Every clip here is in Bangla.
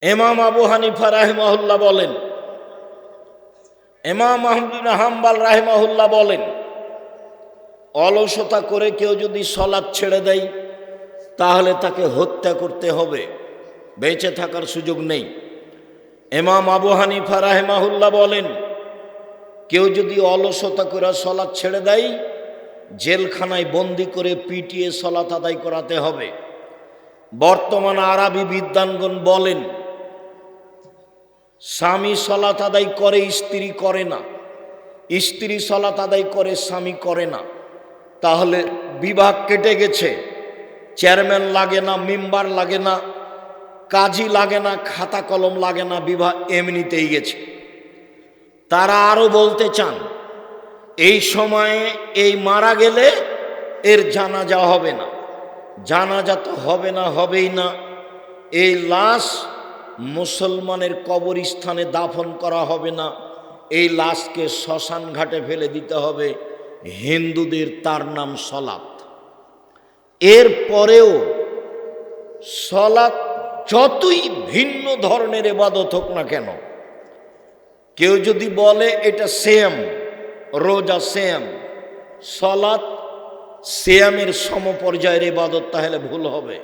ইমাম আবু হানিফা রাহিমাহুল্লাহ বলেন, ইমাম আহমদ বিন হাম্বল রাহিমাহুল্লাহ বলেন, অলসতা করে কেউ যদি সালাত ছেড়ে দেয় তাহলে তাকে হত্যা করতে হবে, বেঁচে থাকার সুযোগ নেই। ইমাম আবু হানিফা রাহিমাহুল্লাহ বলেন, কেউ যদি অলসতা করে সালাত ছেড়ে দেয় জেলখানায় বন্দি করে পিটিয়ে সালাত আদায় করাতে হবে। বর্তমান আরবি বিদ্বানগণ বলেন, স্বামী সালাত আদায় করে স্ত্রী করে না, স্ত্রী সালাত আদায় করে স্বামী করে না, তাহলে বিভাগ কেটে গেছে। চেয়ারম্যান লাগে না, মেম্বার লাগে না, কাজী লাগে না, খাতা কলম লাগে না, বিভাগ এমনিতেই গেছে। তারা আরো বলতে চান, এই সময়ে এই মারা গেলে এর জানাজা হবে না। জানাজা তো হবে না, হবেই না। এই লাশ মুসলমানের কবরস্থানে দাফন করা হবে না, এই লাশকে শ্মশান ঘাটে ফেলে দিতে হবে। হিন্দুদের তার নাম সলাত। এর পরেও সলাত যতই ভিন্ন ধরনের ইবাদত হোক না কেন, কেউ যদি বলে এটা সেম, রোজা সেম, সলাত সিয়ামের সমপর্যায়ের ইবাদত, তাহলে ভুল হবে।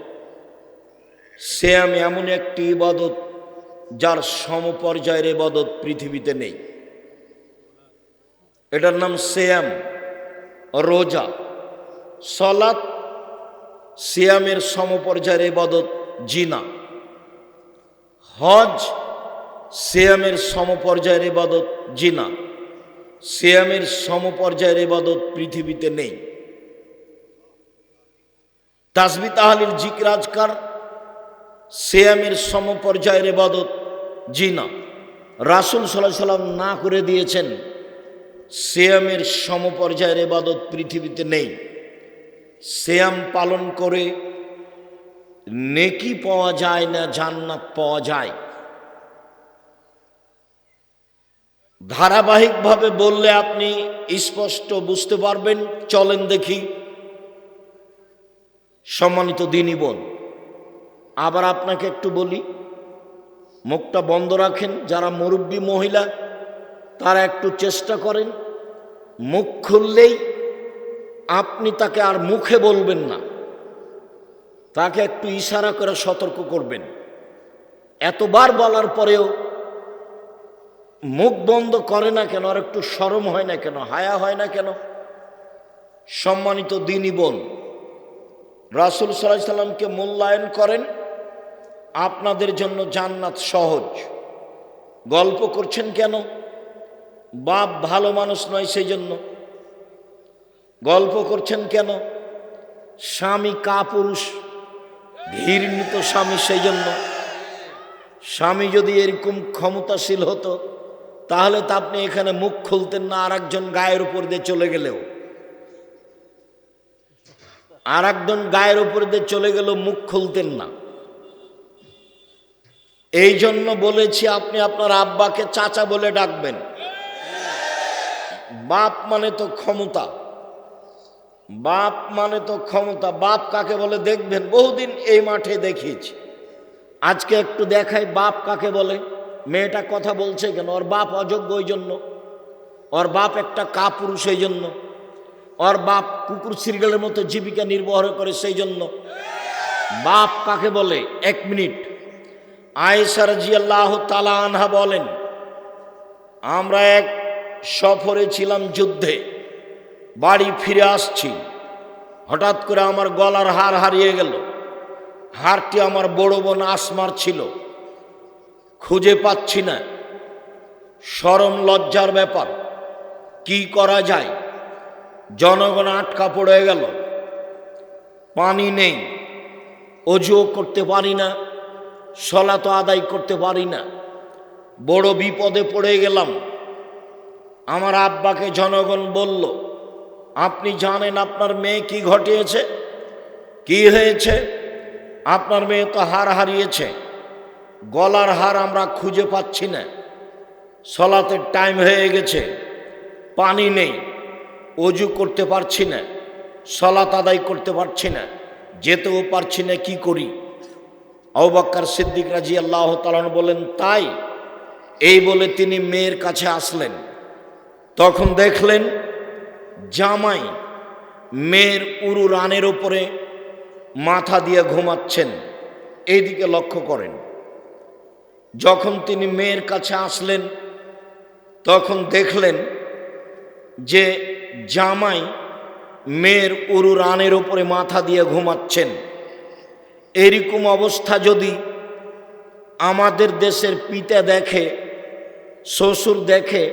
সিয়াম এমন একটি ইবাদত যার সমপর্যায়ের ইবাদত পৃথিবীতে নেই। এটার নাম সিয়াম, রোজা। সলাত সিয়ামের সমপর্যায়ের ইবাদত জিনা। হজ সিয়ামের সমপর্যায়ের ইবাদত জিনা। সিয়ামের সমপর্যায়ের ইবাদত পৃথিবীতে নেই। তাসবিহ তাহলিল জিকির আজকার সিয়ামের সমপর্যায়ের ইবাদত জিনা। রাসূল সাল্লাল্লাহু আলাইহি সাল্লাম না করে দিয়েছেন, সিয়ামের সমপর্যায়ের ইবাদত পৃথিবীতে নেই। সিয়াম পালন করে নেকি পাওয়া যায় না, জান্নাত পাওয়া যায়। ধারাবাহিকভাবে বললে আপনি স্পষ্ট বুঝতে পারবেন। চলেন দেখি। সম্মানিত দ্বীনী বোন, আবার আপনাকে একটু বলি, মুখটা বন্ধ রাখেন। যারা মুরব্বী মহিলা তারা একটু চেষ্টা করেন, মুখ খুললেই আপনি তাকে আর মুখে বলবেন না, তাকে একটু ইশারা করে সতর্ক করবেন। এতবার বলার পরেও মুখ বন্ধ করে না কেন? আর একটু শরম হয় না কেন? হায়া হয় না কেন? সম্মানিত দ্বীনী বোন, রাসূল সাল্লাল্লাহু আলাইহি সাল্লামকে মূল্যায়ন করেন, আপনাদের জন্য জান্নাত সহজ। গল্প করছেন কেন? বাপ ভালো মানুষ নয় সেই জন্য গল্প করছেন কেন? স্বামী কাপুরুষ, ঘৃণিত স্বামী, সেই জন্য। স্বামী যদি এরকম ক্ষমতাশীল হতো তাহলে তো আপনি এখানে মুখ খুলতেন না। আর একজন গায়ের উপর দিয়ে চলে গেলেও, আর একজন গায়ের উপর দিয়ে চলে গেলেও মুখ খুলতেন না। এই জন্য বলেছি আপনি আপনার আব্বাকে চাচা বলে ডাকবেন। বাপ মানে তো ক্ষমতা, বাপ মানে তো ক্ষমতা। বাপ কাকে বলে দেখবেন, বহুদিন এই মাঠে দেখিয়েছি। আজকে একটু দেখাই বাপ কাকে বলে। মেয়েটা কথা বলছে কেন? ওর বাপ অযোগ্য ওই জন্য, ওর বাপ একটা কাপুরুষ এই জন্য, ওর বাপ কুকুর সিরগালের মতো জীবিকা নির্বাহ করে সেই জন্য। বাপ কাকে বলে? এক মিনিট। আয়েশা রাদিয়াল্লাহু তাআলা আনহা বলেন, আমরা এক সফরে ছিলাম, যুদ্ধে, বাড়ি ফিরে আসছি, হঠাৎ করে আমার গলার হার হারিয়ে গেল। হারটি আমার বড় বোন আসমার ছিল, খুঁজে পাচ্ছি না। শরম লজ্জার ব্যাপার, কি করা যায়? জনগণ আটকা পড়ে গেল, পানি নেই, অজুও করতে পারি না, সালাত আদায় করতে পারি না, বড় বিপদে পড়ে গেলাম। আমার আব্বাকে জনগণ বলল, আপনি জানেন আপনার মেয়ে কি ঘটিয়েছে? কি হয়েছে? আপনার মেয়ে তো হার হারিয়েছে, গলার হার আমরা খুঁজে পাচ্ছি না, সালাতের টাইম হয়ে গেছে, পানি নেই, অজু করতে পারছি না, সালাত আদায় করতে পারছি না, যেতেও পারছি না, কি করি? আবু বকর সিদ্দিক রাদিয়াল্লাহু তাআলা বলেন, তাই? এই বলে তিনি মেয়ের কাছে আসলেন। তখন দেখলেন জামাই মেয়ের উরু রানের উপরে মাথা দিয়ে ঘুমাচ্ছেন। এইদিকে লক্ষ্য করেন। যখন তিনি মেয়ের কাছে আসলেন তখন দেখলেন যে জামাই মেয়ের উরু রানের উপরে মাথা দিয়ে ঘুমাচ্ছেন। এরকম অবস্থা যদি আমাদের দেশের পিতা দেখে, শ্বশুর দেখে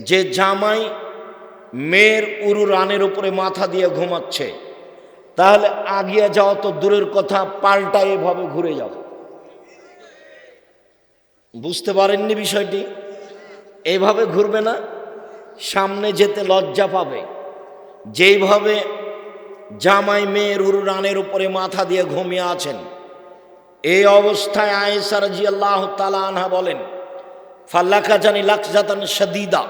যে জামাই মেয়ের উরু রানের উপরে মাথা দিয়ে ঘুমাচ্ছে, তাহলে আগিয়ে যাওয়া তো দূরের কথা, পাল্টা এভাবে ঘুরে যাও। বুঝতে পারেননি বিষয়টি? এইভাবে ঘুরবে না, সামনে যেতে লজ্জা পাবে। যেইভাবে জামাই মেয়ের উরু রানের উপরে মাথা দিয়ে ঘুমিয়ে আছেন, এই অবস্থায় আয়েশা রাদিয়াল্লাহু তাআলা আনহা বলেন, ফাল্লাকা জানি লাকজাতান শাদীদা,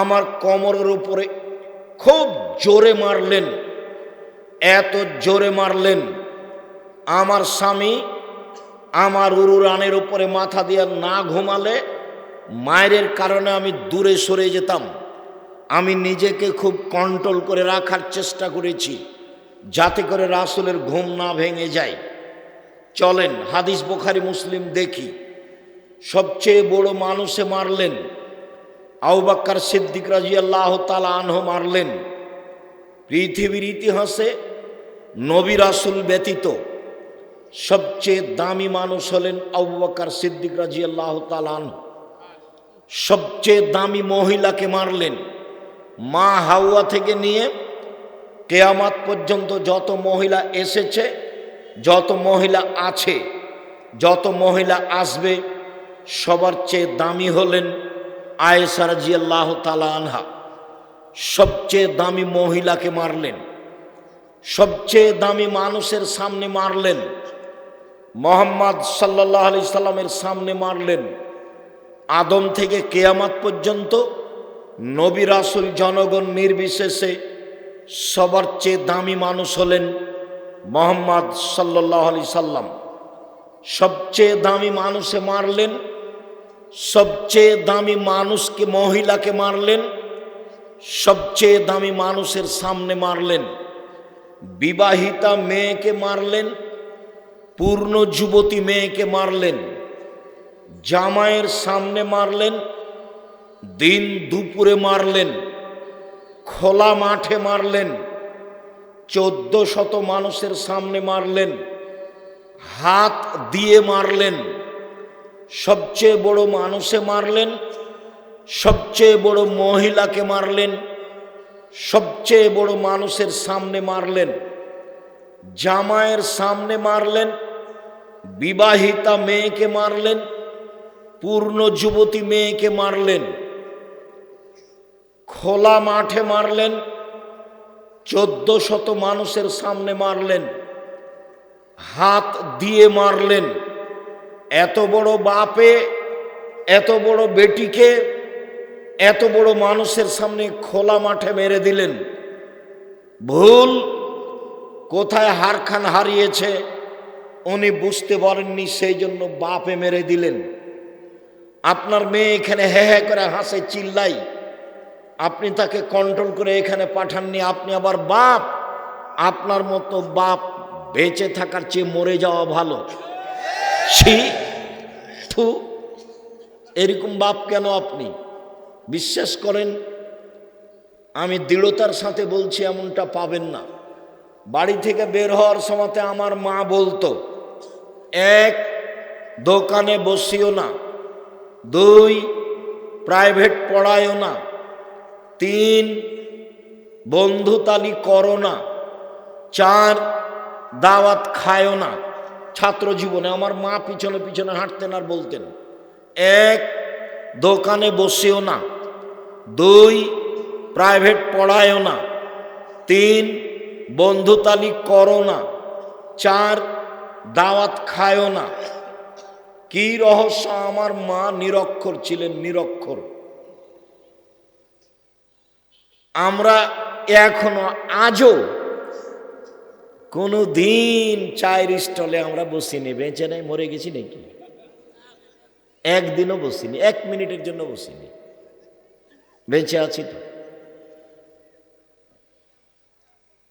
আমার কোমরের উপরে খুব জোরে মারলেন, এত জোরে মারলেন আমার স্বামী আমার উরু রানের উপরে মাথা দিয়ে না ঘুমালে মায়ের কারণে আমি দূরে সরে যেতাম। আমি নিজেকে খুব কন্ট্রোল করে রাখার চেষ্টা করেছি যাতে করে রাসূলের ঘুম না ভেঙে যায়। চলেন হাদিস বুখারী মুসলিম দেখি। সবচেয়ে বড় মানুষে মারলেন, আবু বকর সিদ্দিক রাদিয়াল্লাহু তাআলা আনহু মারলেন। পৃথিবীর ইতিহাসে নবী রাসূল ব্যতীত সবচেয়ে দামি মানুষ হলেন আবু বকর সিদ্দিক রাদিয়াল্লাহু তাআলা আনহু। সবচেয়ে দামি মহিলাকে মারলেন। মা হাওয়া থেকে নিয়ে কিয়ামত পর্যন্ত যত মহিলা এসেছে, যত মহিলা আছে, যত মহিলা আসবে, সবার চেয়ে দামি হলেন আয়েশা রাদিয়াল্লাহু তাআলা আনহা। সবচেয়ে দামি মহিলাকে মারলেন, সবচেয়ে দামি মানুষের সামনে মারলেন, মুহাম্মদ সাল্লাল্লাহু আলাইহি সাল্লামের সামনে মারলেন। আদম থেকে কিয়ামত পর্যন্ত নবী রাসূল জনগণ নির্বিশেষে সবার চেয়ে দামি মানুষ হলেন মুহাম্মদ সাল্লাল্লাহু আলাইহি সাল্লাম। সবচেয়ে দামি মানুষে মারলেন, সবচেয়ে দামি মানুষকে মহিলাকে মারলেন, সবচেয়ে দামি মানুষের সামনে মারলেন। বিবাহিতা মেয়েকে মারলেন, পূর্ণ যুবতী মেয়েকে মারলেন, জামাইয়ের সামনে মারলেন, দিন দুপুরে মারলেন, খোলা মাঠে মারলেন, 1400 মানুষের সামনে মারলেন, হাত দিয়ে মারলেন। সবচেয়ে বড় মানুষে মারলেন, সবচেয়ে বড় মহিলাকে মারলেন, সবচেয়ে বড় মানুষের সামনে মারলেন, জামাইয়ের সামনে মারলেন, বিবাহিতা মেয়েকে মারলেন, পূর্ণ যুবতী মেয়েকে মারলেন, খোলা মাঠে মারলেন, 1400 মানুষের সামনে মারলেন, হাত দিয়ে মারলেন। এত বড় বাপে এত বড় বেটিকে এত বড় মানুষের সামনে খোলা মাঠে মেরে দিলেন। ভুল কোথায় হারখান হারিয়েছে উনি বুঝতে পারেননি, সেই জন্য বাপে মেরে দিলেন। আপনার মেয়ে এখানে হ্যাঁ হ্যাঁ করে হাসে, চিল্লাই, আপনি তাকে কন্ট্রোল করে এখানে পাঠাননি, আপনি আবার বাপ। আপনার মতো বাপ বেঁচে থাকার চেয়ে মরে যাওয়া ভালো। ছি, থু, এরকম বাপ কেন আপনি? বিশ্বাস করেন, আমি দৃঢ়তার সাথে বলছি, এমনটা পাবেন না। বাড়ি থেকে বের হওয়ার সময় আমার মা বলতো, 1, দোকানে বসিও না, 2, প্রাইভেট পড়ায়ও না, 3, বন্ধুতালি করো না, 4, দাওয়াত খায়ও না। ছাত্র জীবনে আমার মা পিছনে পিছনে হাঁটতেন আর বলতেন, 1, দোকানে বসিও না, 2, প্রাইভেট পড়ায়ও না, 3, বন্ধুতালি করো না, 4, দাওয়াত খায়ও না। কি রহস্য! আমার মা নিরক্ষর ছিলেন, নিরক্ষর। আমরা এখনো আজও কোনো দিন চায়ের স্টলে আমরা বসিনি, বেঁচে নেই মরে গেছি নাকি? একদিনও বসিনি, 1 মিনিটের জন্য বসিনি, বেঁচে আছি তো।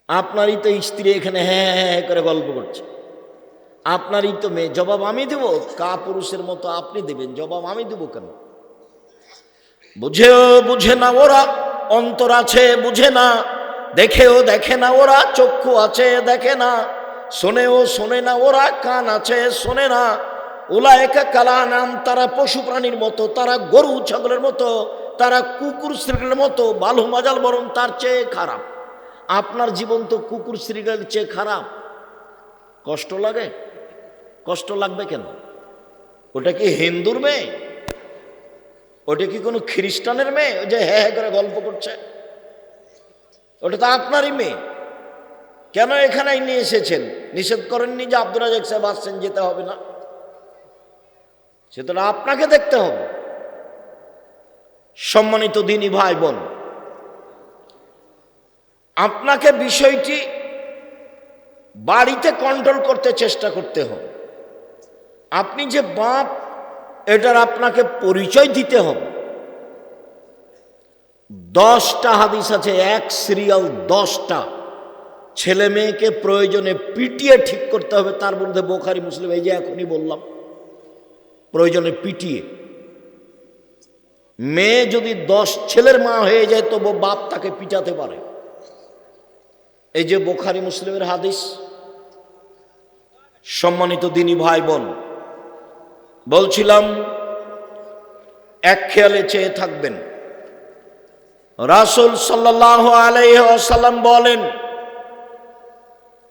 আপনারই তো স্ত্রী এখানে হ্যাঁ হ্যাঁ করে গল্প করছে, আপনারই তো মেয়ে, জবাব আমি দেব? কা পুরুষের মতো আপনি দেবেন, জবাব আমি দেব কেন? বুঝেও বুঝে না ওরা, অন্তর আছে বুঝে না, দেখেও দেখে না ওরা, চক্ষু আছে দেখে না, শোনেও শোনে না ওরা, কান আছে শোনে না। উলায়েকা কালানাম, তারা পশু প্রাণীর মতো, তারা গরু ছাগলের মতো, তারা কুকুর শ্রীগলের মতো, বালু মাজাল বরং তার চেয়ে খারাপ। আপনার জীবন তো কুকুর শ্রীগলের চেয়ে খারাপ। কষ্ট লাগে? কষ্ট লাগবে কেন? ওটা কি হিন্দুর মেয়ে? ওটা কি কোনো খ্রিস্টানের মেয়ে যে হ্যাঁ হ্যাঁ করে গল্প করছে? ওটা তো আপনারই মেয়ে। কেন এখানে নিয়ে এসেছেন? নিষেধ করেননি যে আব্দুর রাজ্জাক সাহেব আসছেন, যেতে হবে না? সেটা আপনাকে দেখতে হবে। সম্মানিত দিনী ভাই বোন, আপনাকে বিষয়টি বাড়িতে কন্ট্রোল করতে চেষ্টা করতে হবে। আপনি যে বাপ, এটার আপনাকে পরিচয় দিতে হবে। 10টা হাদিস আছে, এক সিরিয়াল 10টা। ছেলে মেয়েকে প্রয়োজনে পিটিয়ে ঠিক করতে হবে, তার মধ্যে বুখারী মুসলিম, এই যে এখনই বললাম, প্রয়োজনে পিটিয়ে। মেয়ে যদি 10 ছেলের মা হয়ে যায় তবু বাপ তাকে পিটাতে পারে। এই যে বুখারী মুসলিমের হাদিস। সম্মানিত দিনী ভাই বোন, বলছিলাম এক খেয়ালে চেয়ে থাকবেন। রাসূল সাল্লাল্লাহু আলাইহি ওয়াসাল্লাম বলেন,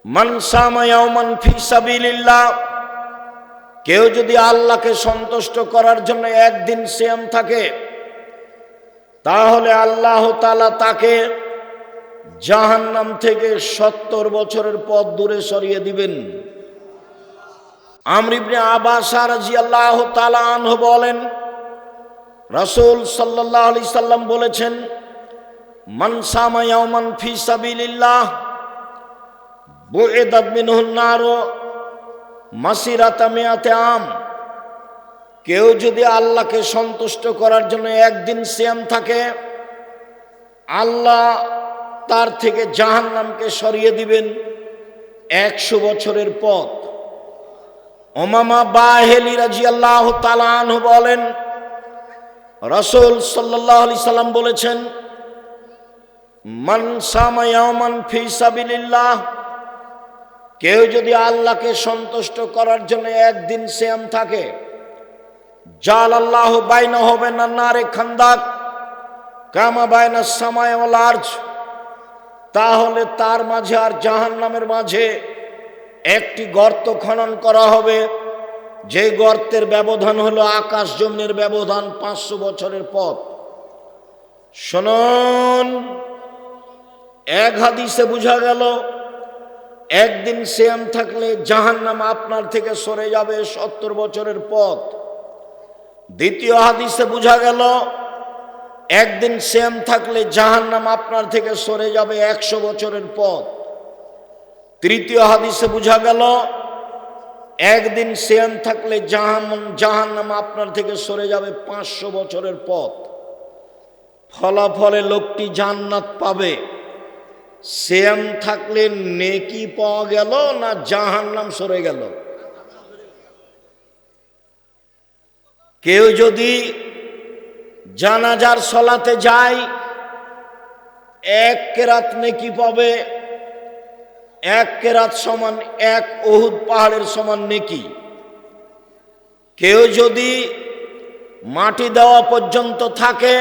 মান সামা ইয়াওমান ফি সাবিলিল্লাহ, কেউ যদি আল্লাহকে সন্তুষ্ট করার জন্য একদিন সিয়াম থাকে, তাহলে আল্লাহ তাআলা তাকে জাহান্নাম থেকে 70 বছরের পথ দূরে সরিয়ে দিবেন। আমর ইবনে আবাসা রাদিয়াল্লাহু তাআলা আনহু বলেন, রাসূল সাল্লাল্লাহু আলাইহি সাল্লাম বলেছেন, মান সামা ইয়াওমান ফি সাবিলিল্লাহ বুইদাত মিনহুন নার মাসিরাতা মিয়াতে আম, কেউ যদি আল্লাহকে সন্তুষ্ট করার জন্য একদিন সিয়াম থাকে, আল্লাহ তার থেকে জাহান্নামকে সরিয়ে দিবেন 100 বছরের পথ। উমামা বাহিলি রাদিয়াল্লাহু তাআলা আনহু বলেন, রাসূল সাল্লাল্লাহু আলাইহি সাল্লাম বলেছেন, মান সামা ইয়াওমান ফি সাবিলিল্লাহ, কেউ যদি আল্লাহকে সন্তুষ্ট করার জন্য একদিন সিয়াম থাকে, জালাল্লাহু বাইনাহু ওয়া বাইনান নারে খান্দাক কামা বাইনাস সামাই ওয়াল আরজ, তাহলে তার মাঝে আর জাহান্নামের মাঝে একটি গর্ত খনন করা হবে, যে গর্তের ব্যবধান হলো আকাশ জমিনের ব্যবধান, 500 বছরের পথ। শুনুন, এক হাদিসে বোঝা গেল একদিন সিয়াম থাকলে জাহান্নাম আপনার থেকে সরে যাবে 70 বছরের পথ। দ্বিতীয় হাদিসে বোঝা গেল একদিন সিয়াম থাকলে জাহান্নাম আপনার থেকে সরে যাবে 100 বছরের পথ। তৃতীয় হাদিসে বোঝা গেল একদিন সিয়াম থাকলে জাহান্নাম আপনার থেকে সরে যাবে 500 বছরের পথ। ফলাফলে লোকটি জান্নাত পাবে। সিয়াম থাকলে নেকি পাওয়া গেল না জাহান্নাম সরে গেল? কেউ যদি জানাজার সলাতে যায়, 1 কেরাত নেকি পাবে। 1 কেরাত সমান 1 উহুদ পাহাড়ের সমান নেকি। কেউ যদি মাটি দেওয়া পর্যন্ত থাকে,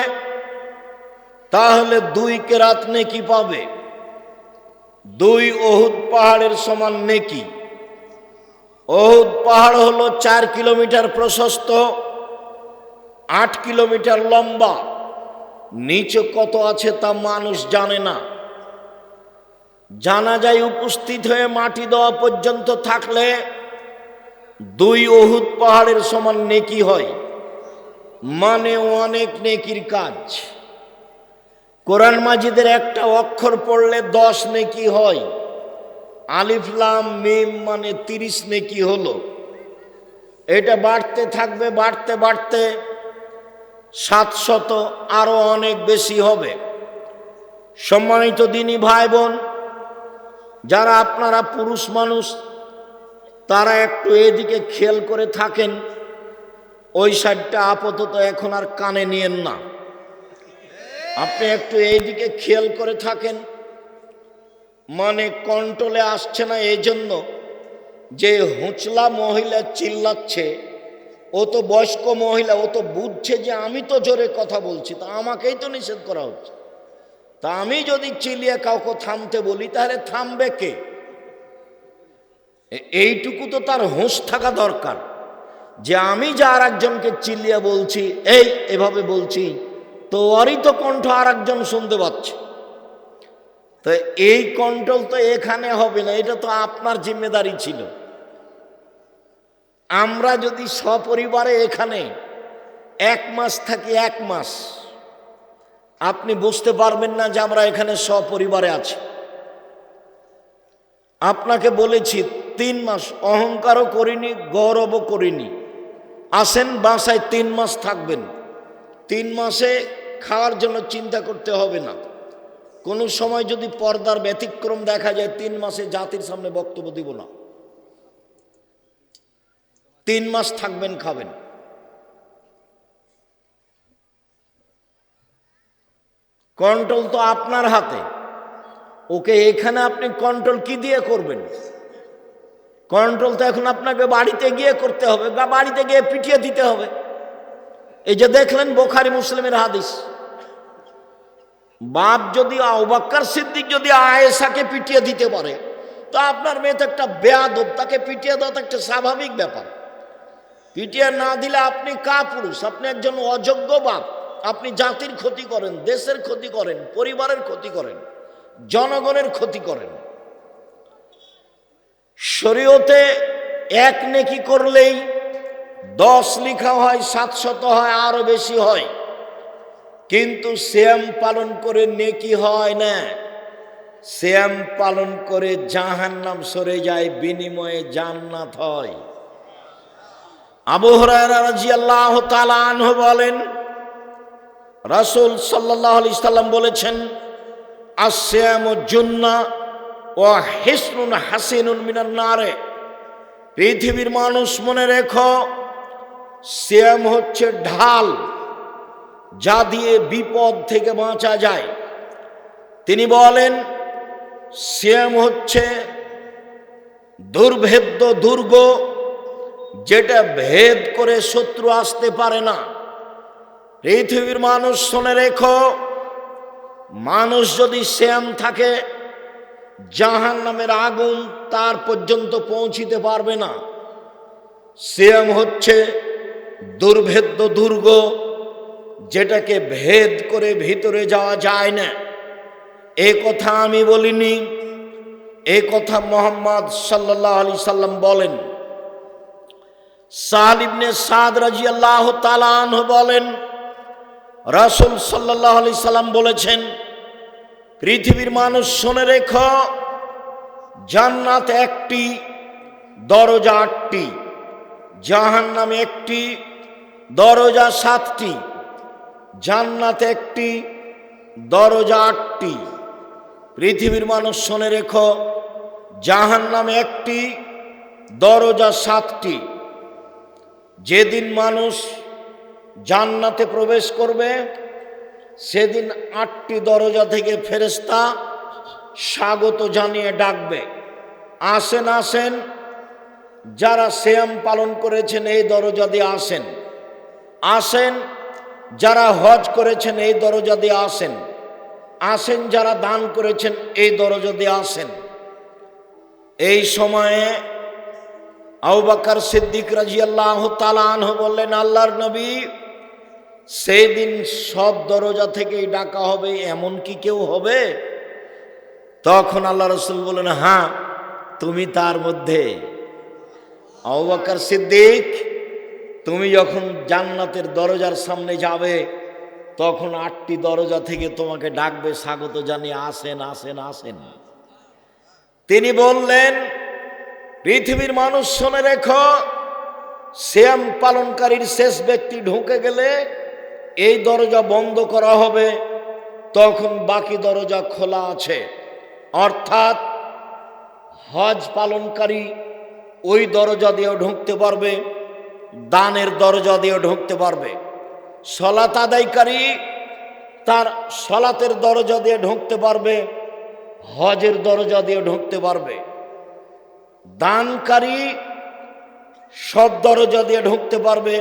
তাহলে 2 কেরাত নেকি পাবে, 2 উহুদ পাহাড়ের সমান নেকি। উহুদ পাহাড় হলো 4 কিলোমিটার প্রশস্ত, 8 কিলোমিটার লম্বা। নিচে কত আছে তা মানুষ জানে না। জানাজায় উপস্থিত হয়ে মাটি দেওয়া পর্যন্ত থাকলে 2 উহুদ পাহাড়ের সমান নেকি হয়, মানে অনেক নেকির কাজ। কোরআন মাজিদের একটা অক্ষর পড়লে 10 নেকি হয়, আলিফ লাম মিম মানে 30 নেকি হলো। এটা বাড়তে থাকবে, বাড়তে বাড়তে 700 আরো অনেক বেশি হবে। সম্মানিত দিনী ভাই বোন, যারা আপনারা পুরুষ মানুষ তারা একটু এদিকে খেয়াল করে থাকেন। ওই সাইডটা আপাতত এখন আর কানে নিয়েন না, আপনি একটু এইদিকে খেয়াল করে থাকেন। মানে কন্ট্রোলে আসছে না এই জন্য যে হুঁচলা মহিলা চিল্লাচ্ছে, ও তো বয়স্ক মহিলা, ও তো বুঝছে যে আমি তো জোরে কথা বলছি, তা আমাকেই তো নিষেধ করা হচ্ছে। তা আমি যদি চিল্লিয়ে কাউকে থামতে বলি তাহলে থামবে কে? এইটুকু তো তার হুঁশ থাকা দরকার যে আমি যে আর একজনকে চিল্লিয়ে বলছি, এই এভাবে বলছি, তো ওরই তো কণ্ঠ আর একজন শুনতে পাচ্ছে। তো এই কন্ট্রোল তো এখানে হবে না, এটা তো আপনার জিম্মেদারি ছিল। আমরা যদি সপরিবারে এখানে 1 মাস থাকি, 1 মাস, আপনি বুঝতে পারবেন না যে আমরা এখানে সপরিবারে আছি। আপনাকে বলেছি 3 মাস, অহংকারও করিনি, গৌরবও করিনি। আসেন বাসায় 3 মাস থাকবেন। 3 মাসে খাওয়ার জন্য চিন্তা করতে হবে না। কোনো সময় যদি পর্দার ব্যতিক্রম দেখা যায়, 3 মাসে জাতির সামনে বক্তব্য দিব না। 3 মাস থাকবেন, খাবেন। কন্ট্রোল তো আপনার হাতে। ওকে এখানে আপনি কন্ট্রোল কি দিয়ে করবেন? কন্ট্রোল তো এখন আপনাকে বাড়িতে গিয়ে করতে হবে, বা বাড়িতে গিয়ে পিটিয়ে দিতে হবে। এই যে দেখলেন বুখারী মুসলিমের হাদিস, বাপ যদি আবু বকর সিদ্দিক যদি আয়েশাকে পিটিয়ে দিতে পারে, তো আপনার মেয়ে তো একটা বেয়াদব, তাকে পিটিয়ে দেওয়া তো একটা স্বাভাবিক ব্যাপার। পিটিয়ে না দিলে আপনি কাপুরুষ, আপনি একজন অযোগ্য বাপ। আপনি জাতির ক্ষতি করেন, দেশের ক্ষতি করেন, পরিবারের ক্ষতি করেন, জনগণের ক্ষতি করেন। শরীয়তে 1 নেকি করলেই 10 লেখা হয়, 700 হয়, আরো বেশি হয়। কিন্তু সিয়াম পালন করে নেকি হয় না, সিয়াম পালন করে জাহান্নাম সরে যায়, বিনিময়ে জান্নাত হয়। আবু হুরায়রা রাদিয়াল্লাহু তাআলা আনহু বলেন, রাসূল সাল্লাল্লাহু আলাইহি সাল্লাম বলেছেন, আস-সিয়ামু জুন্নাহ ওয়া হিসনুন হাসিনুন মিনান নারে। পৃথিবীর মানুষ মনে রেখো, সিয়াম হচ্ছে ঢাল, যা দিয়ে বিপদ থেকে বাঁচা যায়। তিনি বলেন, সিয়াম হচ্ছে দুর্ভেদ্য দুর্গ, যেটা ভেদ করে শত্রু আসতে পারে না। পৃথিবীর মানুষ শুনে রেখো, মানুষ যদি সিয়াম থাকে, জাহান্নামের আগুন তার পর্যন্ত পৌঁছিতে পারবে না। সিয়াম হচ্ছে দুর্ভেদ্য দুর্গ, যেটাকে ভেদ করে ভিতরে যাওয়া যায় না। এ কথা আমি বলিনি, এ কথা মুহাম্মদ সাল্লাল্লাহু আলাইহি সাল্লাম বলেন। সাহল ইবনে সাদ রাদিয়াল্লাহু তাআলা আনহু বলেন, রাসূল সাল্লাল্লাহু আলাইহি সাল্লাম বলেছেন, পৃথিবীর মানুষ শুনে রেখো, জান্নাত 1টি, দরজা 8টি, জাহান্নাম 1টি, দরজা 7টি। জান্নাত 1টি, দরজা 8টি। পৃথিবীর মানুষ শুনে রেখো, জাহান্নাম 1টি, দরজা 7টি। যেদিন মানুষ জান্নাতে প্রবেশ করবে, সেদিন 8টি দরজা থেকে ফেরেশতা স্বাগত জানিয়ে ডাকবে, আসেন আসেন, যারা সিয়াম পালন করেছেন এই দরজা দিয়ে আসেন। আসেন যারা হজ করেছেন এই দরজা দিয়ে আসেন। আসেন যারা দান করেছেন এই দরজা দিয়ে আসেন। এই সময়ে আবু বকর সিদ্দিক রাদিয়াল্লাহু তাআলা আনহু বললেন, আল্লাহর নবী, সেই দিন সব দরজা থেকেই ডাকা হবে, এমন কি কেউ হবে? তখন আল্লাহ রাসূল বললেন, হ্যাঁ, তুমি তার মধ্যে। আবু বকর সিদ্দিক, তুমি যখন জান্নাতের দরজার সামনে যাবে, তখন 8টি দরজা থেকে তোমাকে ডাকবে, স্বাগত জানিয়ে আসেন আসেন আসেন। তিনি বললেন, পৃথিবীর মানুষ শুনে রেখো, সিয়াম পালনকারীর শেষ ব্যক্তি ঢুকে গেলে এই দরজা বন্ধ করা হবে, তখন বাকি দরজা খোলা আছে। অর্থাৎ হজ পালনকারী ওই দরজা দিয়েও ঢুকতে পারবে, দানের দরজা দিয়েও ঢুকতে পারবে। সলাত আদায়কারী তার সলাতের দরজা দিয়ে ঢুকতে পারবে, হজের দরজা দিয়ে ঢুকতে পারবে। দানকারী সব দরজা দিয়ে ঢুকতে পারবে,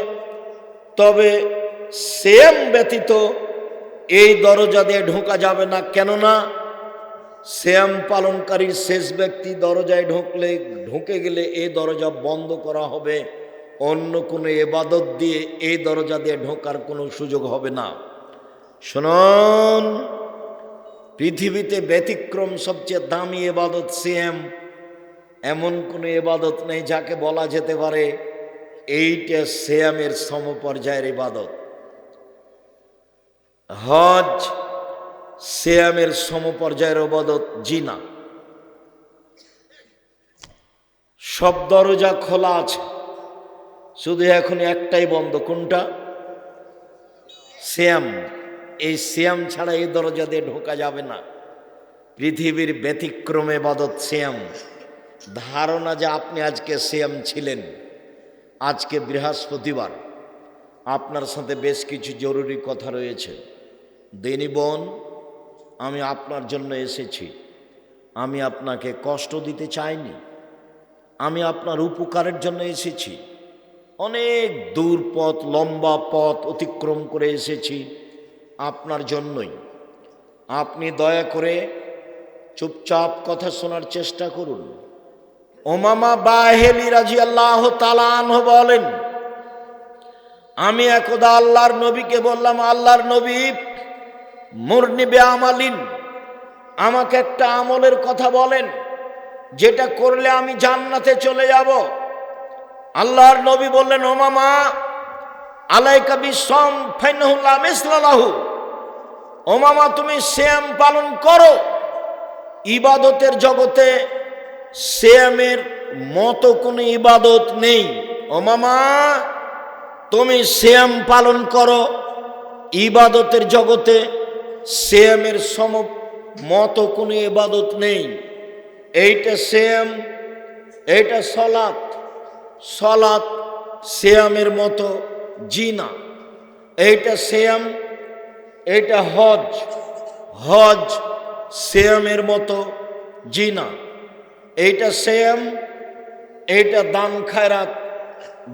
তবে সিয়াম ব্যতীত এই দরজা দিয়ে ঢোকা যাবে না। কেননা সিয়াম পালনকারীর শেষ ব্যক্তি দরজায় ঢুকে গেলে এই দরজা বন্ধ করা হবে, অন্য কোনো ইবাদত দিয়ে এই দরজা দিয়ে ঢোকার কোনো সুযোগ হবে না। শুনুন, পৃথিবীতে ব্যতিক্রম সবচেয়ে দামি ইবাদত সিয়াম। এমন কোনো ইবাদত নেই যাকে বলা যেতে পারে এইটা সিয়ামের সমপর্যায়ের ইবাদত। হজ সিয়ামের সমপর্যায়ের ইবাদত জি না। সব দরজা খোলা আছে, শুধু এখন একটাই বন্ধ। কোনটা? সিয়াম। এই সিয়াম ছাড়া এই দরজা দিয়ে ঢোকা যাবে না। পৃথিবীর ব্যতিক্রমে ইবাদত সিয়াম। ধারণা যে আপনি আজকে সিয়াম ছিলেন, আজকে বৃহস্পতিবার, আপনার সাথে বেশ কিছু জরুরি কথা রয়েছে। দিনী বোন, আমি আপনার জন্য এসেছি। আমি আপনাকে কষ্ট দিতে চাইনি, আমি আপনার উপকারের জন্য এসেছি। অনেক দূর পথ, লম্বা পথ অতিক্রম করে এসেছি আপনার জন্যই। আপনি দয়া করে চুপচাপ কথা শোনার চেষ্টা করুন। উমামা বাহেলি রাদিয়াল্লাহু তাআলা আনহু বলেন, আমি একদা আল্লাহর নবীকে বললাম, আল্লাহর নবী, মুরনি বিআমালিন, আমাকে একটা আমলের কথা বলেন যেটা করলে আমি জান্নাতে চলে যাব। আল্লাহর নবী বললেন, উমামা, আলাইকা বিসসাম ফাইন্নাহু লা মিসলা লাহু। উমামা, তুমি সিয়াম পালন করো। ইবাদতের জগতে সিয়ামের মতো কোনো ইবাদত নেই। উমামা, তুমি সিয়াম পালন করো। ইবাদতের জগতে সিয়ামের মতো কোনো ইবাদত নেই। এইটা সিয়াম, এইটা সলাত। সলাত সিয়ামের মতো জি না। এইটা সিয়াম, এইটা হজ। হজ সিয়ামের মতো জি না। এইটা সিয়াম, এইটা দান খায়রাত।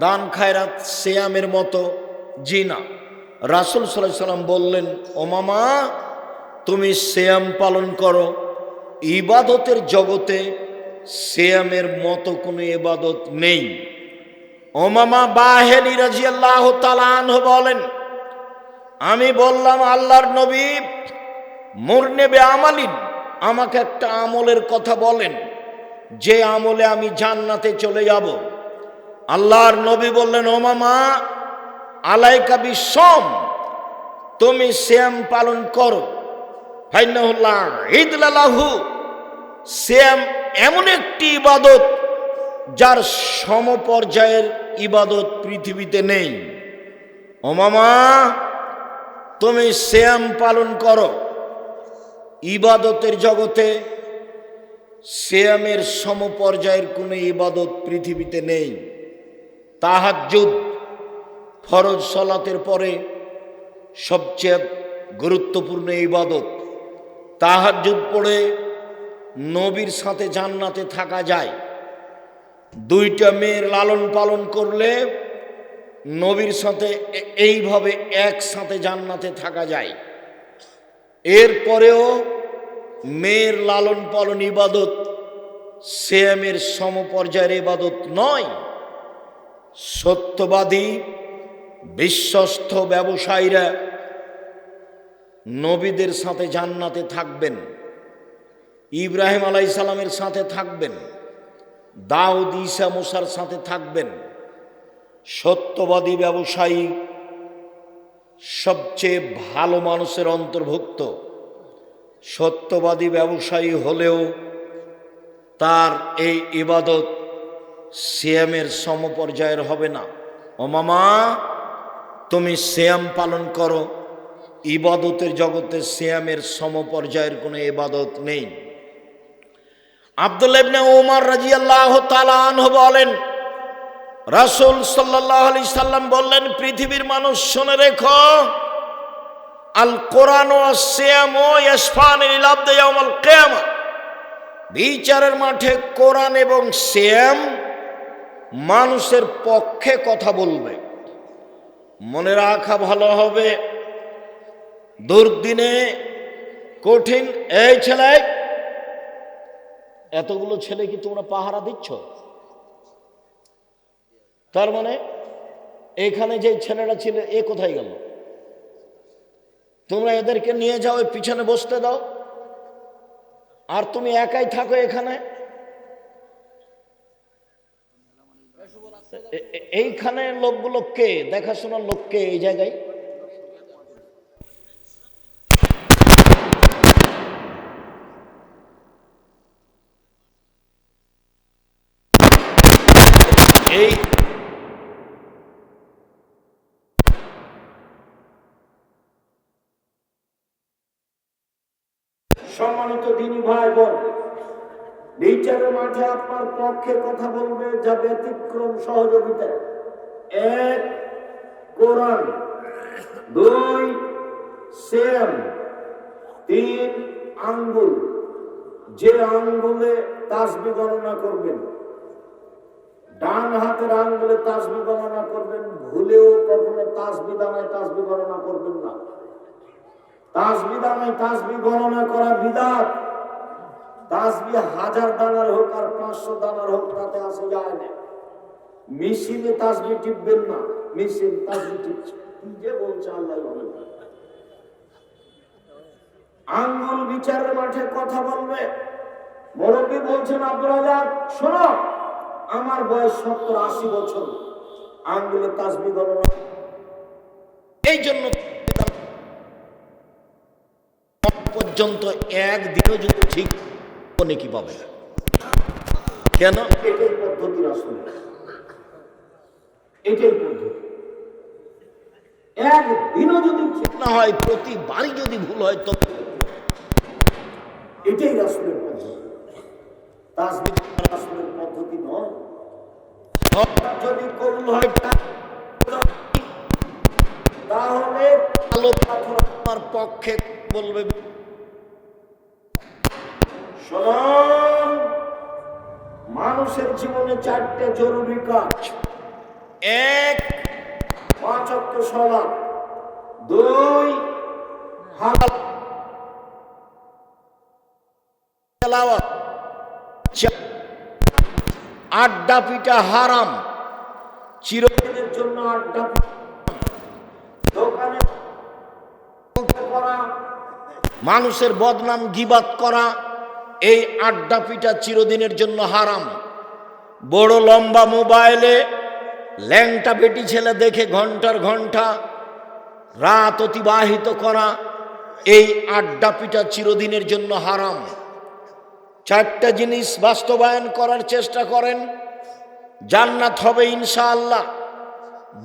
দান খায়রাত সিয়ামের মতো জি না। রাসূল সাল্লাল্লাহু আলাইহি সাল্লাম বললেন, উমামা, তুমি সিয়াম পালন করো। ইবাদতের জগতে সিয়ামের মতো কোনো ইবাদত নেই। উমামা বাহেলি রাদিয়াল্লাহু তাআলা আনহু বলেন, আমি বললাম, আল্লাহর নবী, মুরনি বিআমালিন, আমাকে একটা আমলের কথা বলেন যে আমলে আমি জান্নাতে চলে যাব। আল্লাহর নবী বললেন, উমামা, আলাইকা বিসসাম, তুমি সিয়াম পালন করো। ফাইন্নাহু লা ইদলা লাহু, সিয়াম এমন একটি ইবাদত যার সমপর্যায়ের ইবাদত পৃথিবীতে নেই। উমামা, তুমি সিয়াম পালন করো। ইবাদতের জগতে সিয়ামের সমপর্যায়ের কোনো ইবাদত পৃথিবীতে নেই। তাহাজ্জুদ, ফরজ সালাতের পরে সবচেয়ে গুরুত্বপূর্ণ ইবাদত। তাহাজ্জুদ পড়ে নবীর সাথে জান্নাতে থাকা যায়। দুইটা মেয়ের লালন পালন করলে নবীর সাথে এইভাবে একসাথে জান্নাতে থাকা যায়। এরপরেও মেয়ের লালন পালন ইবাদত সিয়ামের সমপর্যায়ের ইবাদত নয়। সত্যবাদী বিশ্বস্ত ব্যবসায়ীরা নবীদের সাথে জান্নাতে থাকবেন, ইব্রাহিম আলাইহিস সালামের সাথে থাকবেন, দাউদ, ঈসা, মুসার সাথে থাকবেন। সত্যবাদী ব্যবসায়ী সবচেয়ে ভালো মানুষের অন্তর্ভুক্ত। সত্যবাদী ব্যবসায়ী হলেও তার এই ইবাদত সিয়ামের সমপর্যায়ের হবে না। ও মামা, তুমি সিয়াম পালন করো, ইবাদতের জগতে সিয়ামের সমপর্যায়ের কোনো ইবাদত নেই। আব্দুল্লাহ ইবনে উমর রাদিয়াল্লাহু তাআলা আনহু বলেন, রাসূল সাল্লাল্লাহু আলাইহি সাল্লাম বললেন, পৃথিবীর মানুষ শুনে রেখো, আল কোরআন ওয়াস সিয়াম ইয়াশফান লিল আবদি ইয়াউমাল কিয়ামা। বিচারের মাঠে কোরআন এবং সিয়াম মানুষের পক্ষে কথা বলবে। মনে রাখা ভালো হবে, দুর্দিনে কঠিন। এই ছেলে, এতগুলো ছেলে কি তোমরা পাহারা দিচ্ছ? তার মানে এখানে যে ছেলেরা ছিল এ কোথায় গেল? তোমরা এদেরকে নিয়ে যাও, পিছনে বসতে দাও, আর তুমি একাই থাকো এখানে। এইখানে লোকগুলো কে? দেখাশোনার লোক কে এই জায়গায়? এই সম্মানিত দিনী ভাই বোন, বিচারের মাঠে আপনার পক্ষে কথা বলবে যা ব্যতিক্রম সহযোগিতা। এক, কোরআন। দুই, সিয়াম। তিন, আঙ্গুল। যে আঙ্গুলে তাসবিহ গণনা করবেন, ডান হাতের আঙ্গুলে তাসবিহ গণনা করবেন, ভুলেও কখনো তাসবিহ দানায় তাসবিহ গণনা করবেন না। তাসবিহ দানায় তাসবিহ গণনা করা বিদআত। তাসবিহ 1000 দানার হোক আর 500 দানার হোক, তাতে আসে যায় না। মেশিনে তাসবিহ টিপবেন না, মেশিন তাসবিহ টিপছে। কি যে বলছে আল্লাহ ভালো। আঙ্গুল বিচারের মাঠে কথা বলবে। মুরব্বী বলছেন, আব্দুল রাজ্জাক শোনো, আমার বয়স 70-80 বছর, আঙ্গুলে তাসবিহ গণনা। এই জন্য পর্যন্ত একদিনও যদি ঠিক নেকি পাবে না। কেন? এটাই পদ্ধতি, আসলে এটাই পদ্ধতি। একদিনও যদি ঠিক না হয়, প্রতিবারই যদি ভুল হয়, তো এটাই রাসূলের পদ্ধতি। তাসবিহ রাসূলের পদ্ধতি নয়। যদি কবুল হয় তাহলে আলো পাথর আমার পক্ষে বলবে। শুনুন, মানুষের জীবনে 4টে জরুরি কাজ। এক, 5 ওয়াক্ত সালাত। 2, হালাল তেলাওয়াত। 4, আড্ডা পিটা হারাম, চিরদিনের জন্য আড্ডা দোকানে করা, মানুষের বদনাম গীবাত করা, এই আড্ডা পিটা চিরদিনের জন্য হারাম। বড় লম্বা মোবাইলে ল্যাংটা বেটি ছেলে দেখে ঘন্টার ঘন্টা রাত অতিবাহিত করা, এই আড্ডা পিটা চিরদিনের জন্য হারাম। 4টা জিনিস বাস্তবায়ন করার চেষ্টা করেন, জান্নাত হবে ইনশাআল্লাহ।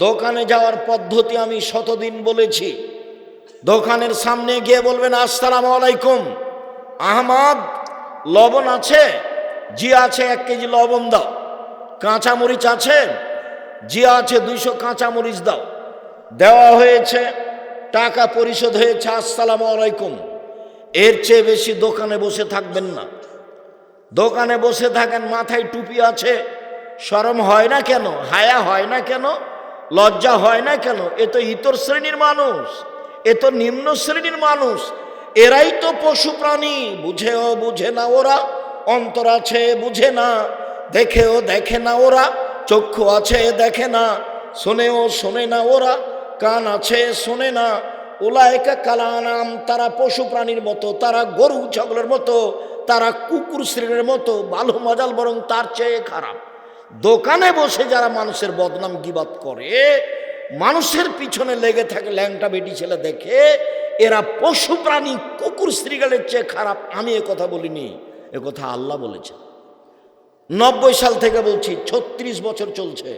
দোকানে যাওয়ার পদ্ধতি আমি শতদিন বলেছি। দোকানের সামনে গিয়ে বলবেন, আসসালামু আলাইকুম, আহমদ লবণ আছে? জি আছে, 1 কেজি লবণ দাও। কাঁচামরিচ আছে? জি আছে, 200 কাঁচামরিচ দাও। দেওয়া হয়েছে, টাকা পরিশোধ হয়েছে, আসসালামু আলাইকুম। এর চেয়ে বেশি দোকানে বসে থাকবেন না। দোকানে বসে থাকেন, মাথায় টুপি আছে, শরম হয় না কেন? হায়া হয় না কেন? লজ্জা হয় না কেন? এ তো ইতর শ্রেণীর মানুষ, এ তো নিম্ন শ্রেণীর মানুষ। এরাই তো পশু প্রাণী। বুঝেও বুঝে না ওরা, অন্তর আছে বুঝে না, দেখেও দেখে না ওরা, চক্ষু আছে দেখে না, শোনেও শোনে না ওরা, কান আছে শোনে না। উলাইকা কালানাম, তারা পশু প্রাণীর মতো, তারা গরু ছাগলের মতো, তারা কুকুর শ্রেণীর মতো। ভালো মজাল বরং তার চেয়ে খারাপ। দোকানে বসে যারা মানুষের বদনাম গীবাত করে, মানুষের পিছনে লেগে থাকে ল্যাংটা বেটি ছেলে দেখে, এরা পশু প্রাণী কুকুর শ্রীগালের চেয়ে খারাপ। আমি এ কথা বলিনি, এ কথা আল্লাহ বলেছেন। 90 সাল থেকে বলছি, 36 বছর চলছে,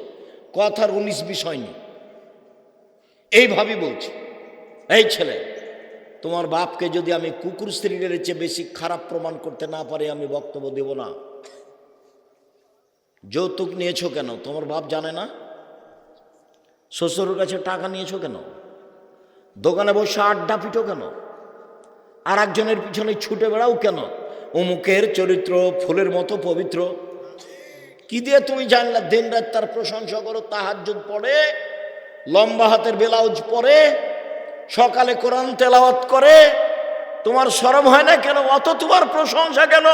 কথার 19-20 হয়নি। এইভাবেই বলছি, এই ছেলে, তোমার বাপকে যদি আমি কুকুর শ্রেণীর চেয়ে বেশি খারাপ প্রমাণ করতে না পারি, আমি বক্তব্য দেব না। যৌতুক নিয়েছো কেন? তোমার বাপ জানে না? শ্বশুরের কাছে টাকা নিয়েছো কেন? দোকানে বসে আড্ডা পিটো কেন? আর একজনের পিছনে ছুটে বেড়াও কেন? অমুকের চরিত্র ফুলের মতো পবিত্র। কি দিয়ে তুমি জানলা? দিন রাত তার প্রশংসা করো, তাহাজ্জুদ পড়ে, লম্বা হাতের ব্লাউজ পরে, সকালে কোরআন তেলাওয়াত করে, তোমার শরম হয় না কেন? অত তোমার প্রশংসা কেন?